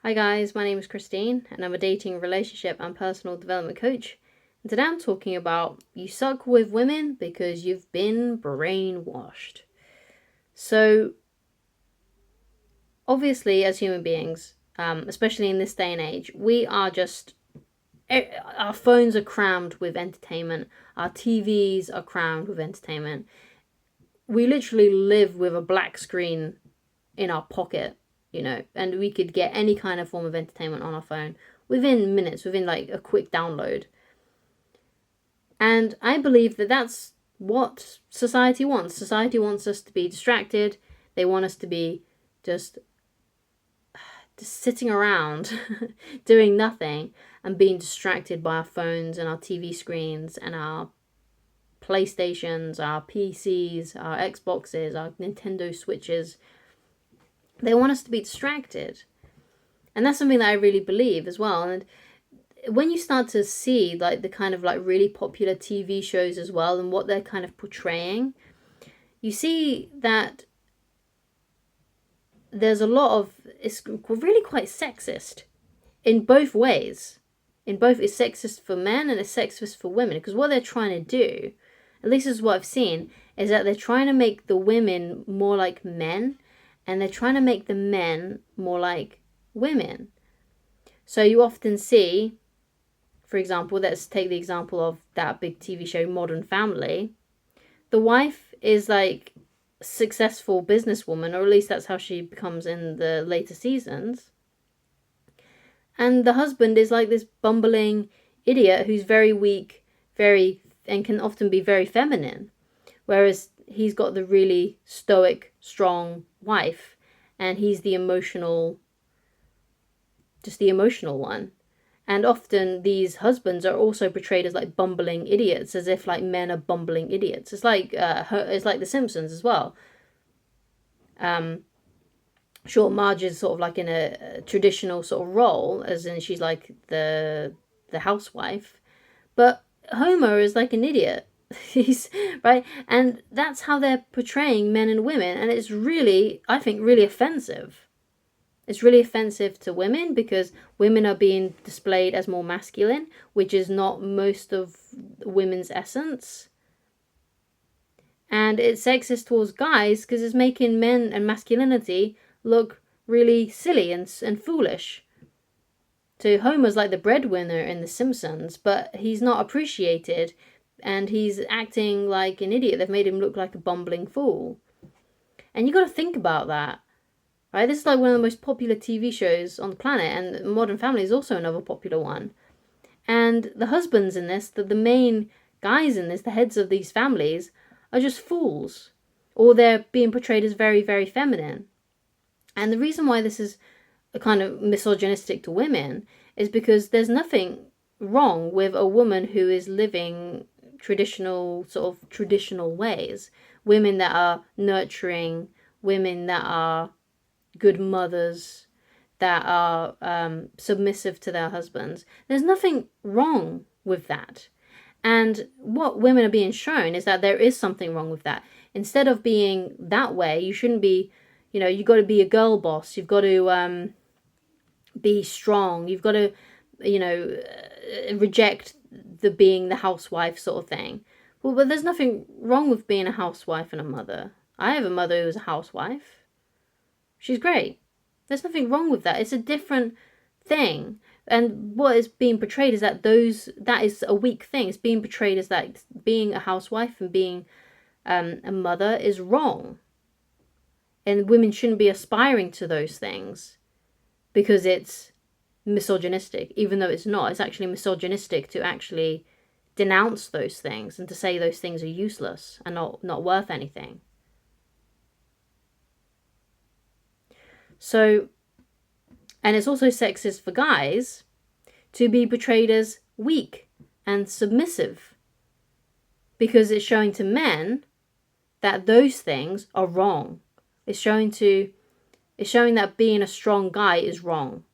Hi guys, my name is Christine and I'm a dating, relationship and personal development coach. And today I'm talking about you suck with women because you've been brainwashed. So obviously as human beings, especially in this day and age, our phones are crammed with entertainment. Our TVs are crammed with entertainment. We literally live with a black screen in our pocket, and we could get any kind of form of entertainment on our phone within minutes, within like a quick download. And I believe that that's what society wants. Society wants us to be distracted. They want us to be just sitting around doing nothing and being distracted by our phones and our TV screens and our PlayStations, our PCs, our Xboxes, our Nintendo Switches. They want us to be distracted. And that's something that I really believe as well. And when you start to see like the kind of like really popular TV shows as well and what they're kind of portraying, you see that there's a lot of, it's really quite sexist in both ways. In both, it's sexist for men and it's sexist for women, because what they're trying to do, at least is what I've seen, is that they're trying to make the women more like men and they're trying to make the men more like women. So you often see, for example, let's take the example of that big TV show Modern Family. The wife is like a successful businesswoman, or at least that's how she becomes in the later seasons. And the husband is like this bumbling idiot who's very weak, and can often be very feminine. Whereas he's got the really stoic, strong wife, and he's the emotional one. And often these husbands are also portrayed as like bumbling idiots, as if like men are bumbling idiots. It's like The Simpsons as well. Sure, Marge is sort of like in a traditional sort of role, as in she's like the housewife, but Homer is like an idiot. He's right, and that's how they're portraying men and women, and it's really, I think, really offensive. It's really offensive to women because women are being displayed as more masculine, which is not most of women's essence. And it's sexist towards guys because it's making men and masculinity look really silly and foolish. So Homer's like the breadwinner in The Simpsons, but he's not appreciated and he's acting like an idiot. They've made him look like a bumbling fool. And you got to think about that. Right? This is like one of the most popular TV shows on the planet, and Modern Family is also another popular one. And the husbands in this, the main guys in this, the heads of these families, are just fools. Or they're being portrayed as very, very feminine. And the reason why this is a kind of misogynistic to women is because there's nothing wrong with a woman who is living traditional ways. Women that are nurturing, women that are good mothers, that are submissive to their husbands. There's nothing wrong with that. And what women are being shown is that there is something wrong with that. Instead of being that way, you shouldn't be, you've got to be a girl boss. You've got to be strong. You've got to, reject the being the housewife sort of thing. Well, but there's nothing wrong with being a housewife and a mother. I have a mother who was a housewife. She's great. There's nothing wrong with that. It's a different thing. And what is being portrayed is that is a weak thing. It's being portrayed as that being a housewife and being a mother is wrong. And women shouldn't be aspiring to those things because it's misogynistic, even though it's not. It's actually misogynistic to actually denounce those things and to say those things are useless and not worth anything. So, and it's also sexist for guys to be portrayed as weak and submissive because it's showing to men that those things are wrong. It's showing that being a strong guy is wrong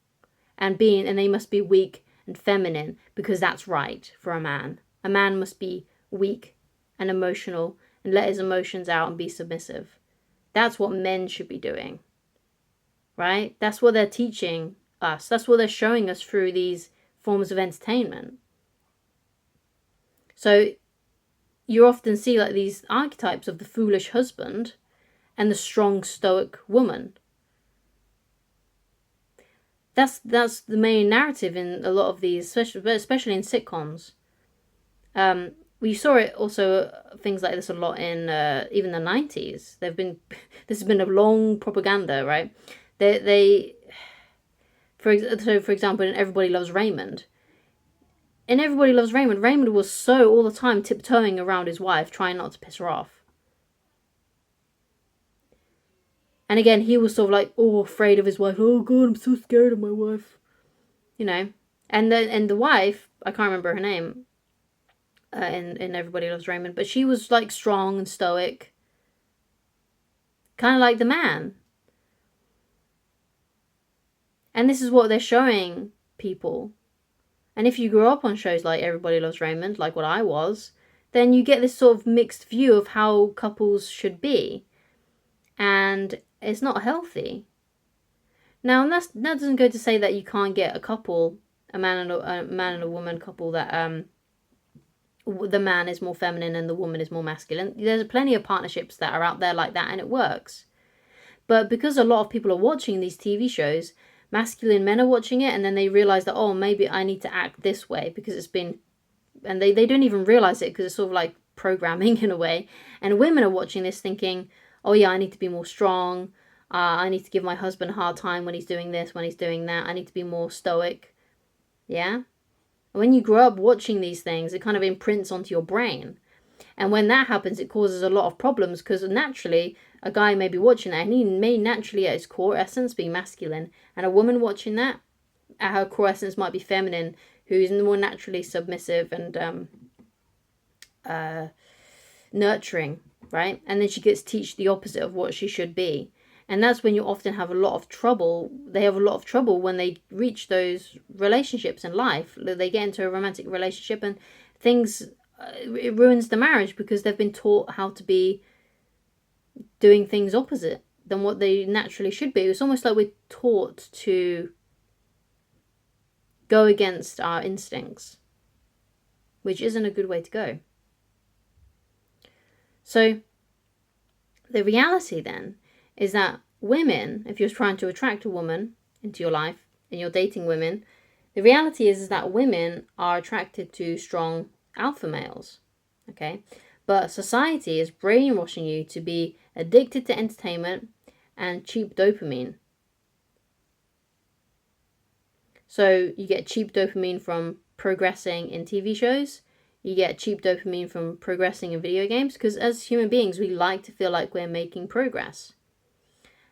and they must be weak and feminine because that's right for a man. A man must be weak and emotional and let his emotions out and be submissive. That's what men should be doing. Right? That's what they're teaching us. That's what they're showing us through these forms of entertainment. So you often see like these archetypes of the foolish husband and the strong stoic woman. That's the main narrative in a lot of these, especially in sitcoms. We saw it also, things like this a lot in even the 90s. This has been a long propaganda, right? For example, in Everybody Loves Raymond. In Everybody Loves Raymond, Raymond was so all the time tiptoeing around his wife, trying not to piss her off. And again, he was sort of like, afraid of his wife. Oh God, I'm so scared of my wife. You know, and the wife, I can't remember her name. In Everybody Loves Raymond, but she was like strong and stoic, kind of like the man. And this is what they're showing people. And if you grew up on shows like Everybody Loves Raymond, like what I was, then you get this sort of mixed view of how couples should be, and it's not healthy. Now, that doesn't go to say that you can't get a couple, a man and a woman couple that the man is more feminine and the woman is more masculine. There's plenty of partnerships that are out there like that, and it works. But because a lot of people are watching these TV shows, masculine men are watching it, and then they realize that, maybe I need to act this way because it's been, and they don't even realize it because it's sort of like programming in a way. And women are watching this thinking, oh yeah, I need to be more strong. I need to give my husband a hard time when he's doing this, when he's doing that. I need to be more stoic. Yeah? When you grow up watching these things, it kind of imprints onto your brain. And when that happens, it causes a lot of problems because naturally, a guy may be watching that and he may naturally at his core essence be masculine. And a woman watching that, at her core essence might be feminine, who's more naturally submissive and nurturing, right? And then she gets teach the opposite of what she should be. And that's when you often have a lot of trouble. They have a lot of trouble when they reach those relationships in life. They get into a romantic relationship and things, it ruins the marriage because they've been taught how to be doing things opposite than what they naturally should be. It's almost like we're taught to go against our instincts, which isn't a good way to go. So the reality then is that women, if you're trying to attract a woman into your life and you're dating women, the reality is that women are attracted to strong alpha males, okay? But society is brainwashing you to be addicted to entertainment and cheap dopamine. So you get cheap dopamine from progressing in TV shows. You get cheap dopamine from progressing in video games because as human beings, we like to feel like we're making progress.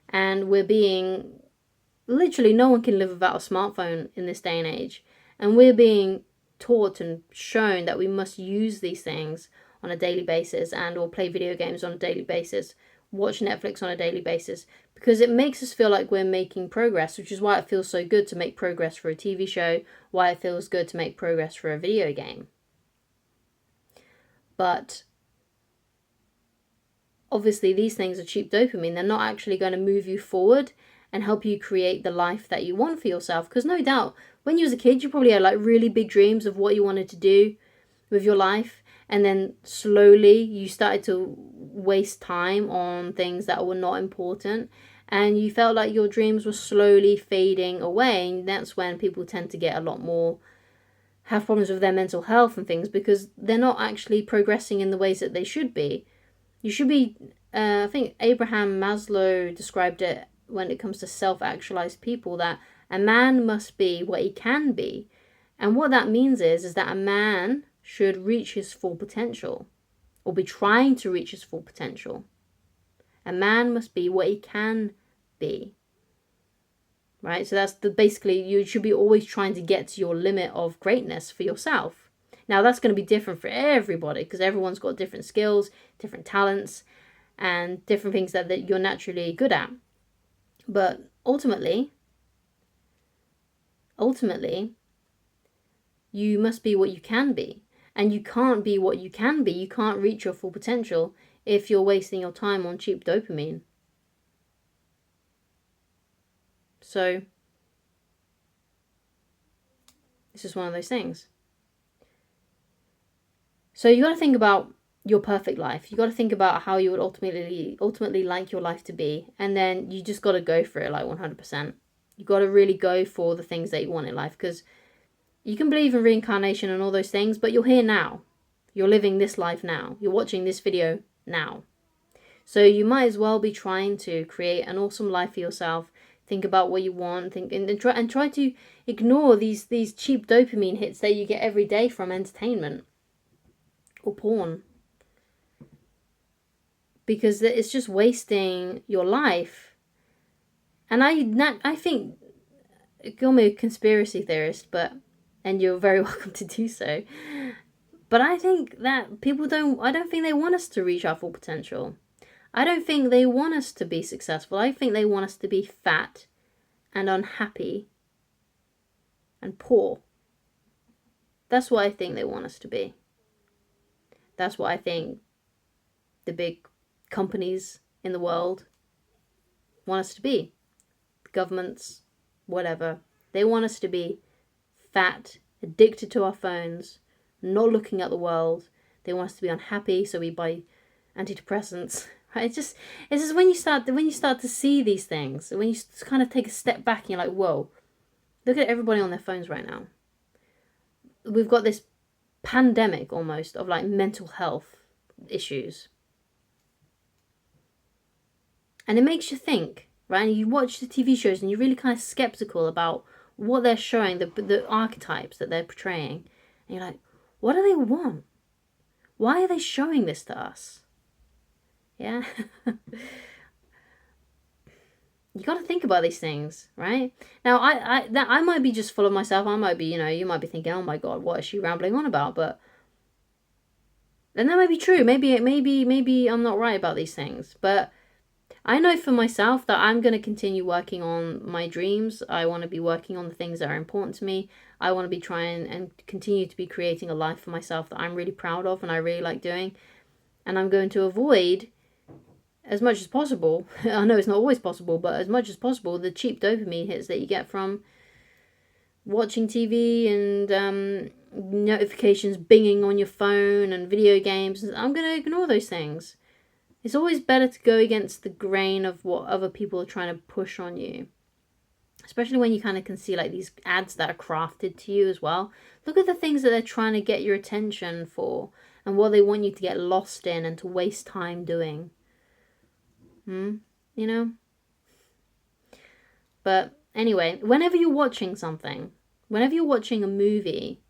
And we're being, literally no one can live without a smartphone in this day and age. And we're being taught and shown that we must use these things on a daily basis and or play video games on a daily basis, watch Netflix on a daily basis, because it makes us feel like we're making progress, which is why it feels so good to make progress for a TV show, why it feels good to make progress for a video game. But obviously these things are cheap dopamine. They're not actually going to move you forward and help you create the life that you want for yourself. Because no doubt, when you was a kid, you probably had like really big dreams of what you wanted to do with your life. And then slowly you started to waste time on things that were not important. And you felt like your dreams were slowly fading away. And that's when people tend to get a lot more, have problems with their mental health and things because they're not actually progressing in the ways that they should be. You should be, I think Abraham Maslow described it when it comes to self-actualized people, that a man must be what he can be. And what that means is that a man should reach his full potential or be trying to reach his full potential. A man must be what he can be. Right? So that's basically, you should be always trying to get to your limit of greatness for yourself. Now that's going to be different for everybody because everyone's got different skills, different talents, and different things that you're naturally good at. But ultimately, you must be what you can be. And you can't be what you can be. You can't reach your full potential if you're wasting your time on cheap dopamine. So It's just one of those things. So you got to think about your perfect life. You got to think about how you would ultimately like your life to be, and then you just got to go for it like 100%. You got to really go for the things that you want in life, because you can believe in reincarnation and all those things, but you're here now. You're living this life now. You're watching this video now. So you might as well be trying to create an awesome life for yourself. Think about what you want, think and try to ignore these cheap dopamine hits that you get every day from entertainment or porn, because it's just wasting your life. And I think, call me a conspiracy theorist, and you're very welcome to do so, but I think that I don't think they want us to reach our full potential. I don't think they want us to be successful. I think they want us to be fat and unhappy and poor. That's what I think they want us to be. That's what I think the big companies in the world want us to be. Governments, whatever. They want us to be fat, addicted to our phones, not looking at the world. They want us to be unhappy, so we buy antidepressants. Right? It's just when you start to see these things, when you kind of take a step back and you're like, whoa, look at everybody on their phones right now. We've got this pandemic almost of like mental health issues. And it makes you think, right? And you watch the TV shows and you're really kind of skeptical about what they're showing, the archetypes that they're portraying. And you're like, what do they want? Why are they showing this to us? Yeah? You got to think about these things, right? Now, I might be just full of myself. I might be, you might be thinking, oh my God, what is she rambling on about? But, and that might be true. Maybe I'm not right about these things. But I know for myself that I'm going to continue working on my dreams. I want to be working on the things that are important to me. I want to be trying and continue to be creating a life for myself that I'm really proud of and I really like doing. And I'm going to avoid, as much as possible, I know it's not always possible, but as much as possible, the cheap dopamine hits that you get from watching TV and notifications binging on your phone and video games. I'm going to ignore those things. It's always better to go against the grain of what other people are trying to push on you. Especially when you kind of can see like these ads that are crafted to you as well. Look at the things that they're trying to get your attention for and what they want you to get lost in and to waste time doing. But anyway, whenever you're watching something, whenever you're watching a movie,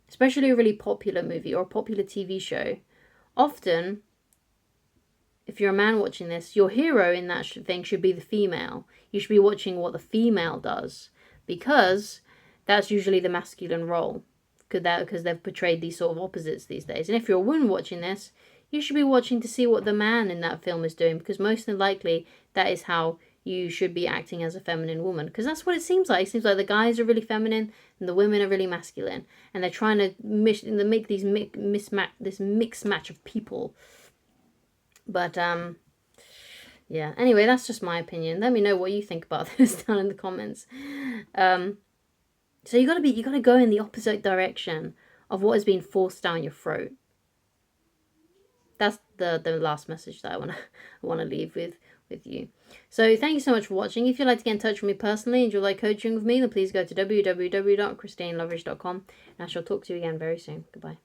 especially a really popular movie or a popular TV show, often, if you're a man watching this, your hero in that thing should be the female. You should be watching what the female does, because that's usually the masculine role, because they've portrayed these sort of opposites these days. And if you're a woman watching this, you should be watching to see what the man in that film is doing, because most than likely that is how you should be acting as a feminine woman, because that's what it seems like. It seems like the guys are really feminine and the women are really masculine, and they're trying to make these this mixed match of people. But yeah, anyway, that's just my opinion. Let me know what you think about this down in the comments. So you gotta go in the opposite direction of what is being forced down your throat. That's the last message that I wanna leave with you. So thank you so much for watching. If you'd like to get in touch with me personally and you'd like coaching with me, then please go to www.christineloveridge.com, and I shall talk to you again very soon. Goodbye.